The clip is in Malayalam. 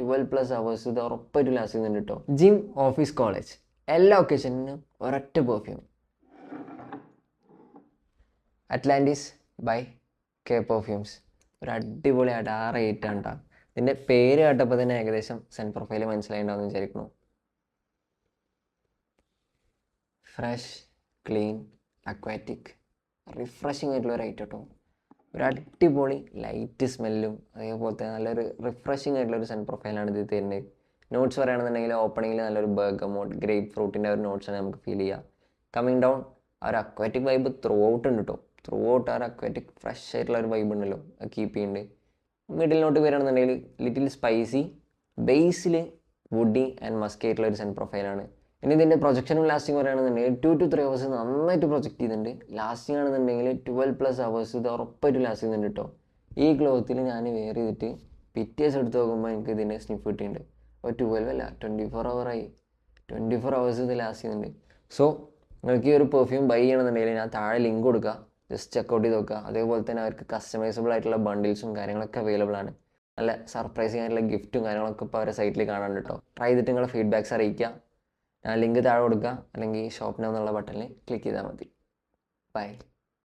12+ hours ഇത് ഉറപ്പായിട്ട് ലാസ്റ്റ് ചെയ്യുന്നുണ്ട് കേട്ടോ. ജിം, ഓഫീസ്, കോളേജ് എല്ലാ ഒക്കേഷനും ഒരൊറ്റ perfume. Atlantis by K perfumes. ഒരു അടിപൊളി ആ റേറ്റ് ആണ് കേട്ടോ. ഇതിൻ്റെ പേര് കേട്ടപ്പോൾ തന്നെ ഏകദേശം സെൻ പ്രൊഫൈൽ മനസ്സിലായിട്ടുണ്ടാവുമെന്ന് വിചാരിക്കുന്നു. ഫ്രഷ്, ക്ലീൻ, അക്വാറ്റിക്, റിഫ്രഷിങ് ആയിട്ടുള്ള ഒരു ഐറ്റം കേട്ടോ. ഒരു അടിപൊളി ലൈറ്റ് സ്മെല്ലും അതേപോലെ തന്നെ നല്ലൊരു റിഫ്രഷിങ് ആയിട്ടുള്ളൊരു സെൻ പ്രൊഫൈലാണ് ഇത് തരുന്നത്. നോട്ട്സ് പറയുകയാണെന്നുണ്ടെങ്കിൽ ഓപ്പണിങ്ങിൽ നല്ലൊരു ബർഗമോട്ട്, ഗ്രേപ്പ് ഫ്രൂട്ടിൻ്റെ ഒരു നോട്ട്സാണ് നമുക്ക് ഫീൽ ചെയ്യുക. കമ്മിങ് ഡൗൺ ആ ഒരു അക്വാറ്റിക് വൈബ് ത്രൂ ഔട്ട് ഉണ്ട് കേട്ടോ. ത്രൂ ഔട്ട് ആ ഒരു അക്വാറ്റിക് ഫ്രഷ് ആയിട്ടുള്ള ഒരു വൈബ് ഉണ്ടല്ലോ, അത് കീപ്പ് ചെയ്യുന്നുണ്ട്. മിഡിൽ നോട്ട് വരികയാണെന്നുണ്ടെങ്കിൽ little spicy, basil woody and musky ആയിട്ടുള്ള ഒരു സെൻ പ്രൊഫൈലാണ്. ഇനി ഇതിൻ്റെ പ്രൊജക്ഷനും ലാസ്റ്റിംഗ് പറയുകയാണെന്നുണ്ടെങ്കിൽ 2 to 3 hours നന്നായിട്ട് പ്രൊജക്റ്റ് ചെയ്യുന്നുണ്ട്. ലാസ്റ്റിംഗ് ആണെന്നുണ്ടെങ്കിൽ 12+ hours ഇത് ഉറപ്പായിട്ട് ലാസ്റ്റ് ചെയ്യുന്നുണ്ട് കേട്ടോ. ഈ ക്ലോത്തിൽ ഞാൻ വെയർ ചെയ്തിട്ട് പിറ്റേഴ്സ് എടുത്ത് നോക്കുമ്പോൾ എനിക്ക് ഇതിൻ്റെ സ്നിഫ് കിട്ടിയിട്ടുണ്ട്. അപ്പോൾ 12 അല്ല 24 hour ആയി. 24 hours ഇത് ലാസ്റ്റ് ചെയ്യുന്നുണ്ട്. സോ നിങ്ങൾക്ക് ഈ ഒരു പെർഫ്യൂം ബൈ ചെയ്യണമെന്നുണ്ടെങ്കിൽ ഞാൻ താഴെ ലിങ്ക് കൊടുക്കുക, ജസ്റ്റ് ചെക്കൗട്ട് ചെയ്ത് നോക്കുക. അതേപോലെ തന്നെ അവർക്ക് കസ്റ്റമൈസബിൾ ആയിട്ടുള്ള ബണ്ടിൽസും കാര്യങ്ങളൊക്കെ അവൈലബിൾ ആണ്. നല്ല സർപ്രൈസിങ് ആയിട്ടുള്ള ഗിഫ്റ്റും കാര്യങ്ങളൊക്കെ ഇപ്പോൾ അവരുടെ സൈറ്റിൽ കാണാനുണ്ട് കേട്ടോ. ട്രൈ ചെയ്തിട്ട് നിങ്ങളുടെ ഫീഡ്ബാക്ക്സ് അറിയിക്കുക. ഞാൻ ലിങ്ക് താഴെ കൊടുക്കുക, അല്ലെങ്കിൽ ഷോപ്പ് നൗ എന്നുള്ള ബട്ടണിൽ ക്ലിക്ക് ചെയ്താൽ മതി. ബൈ.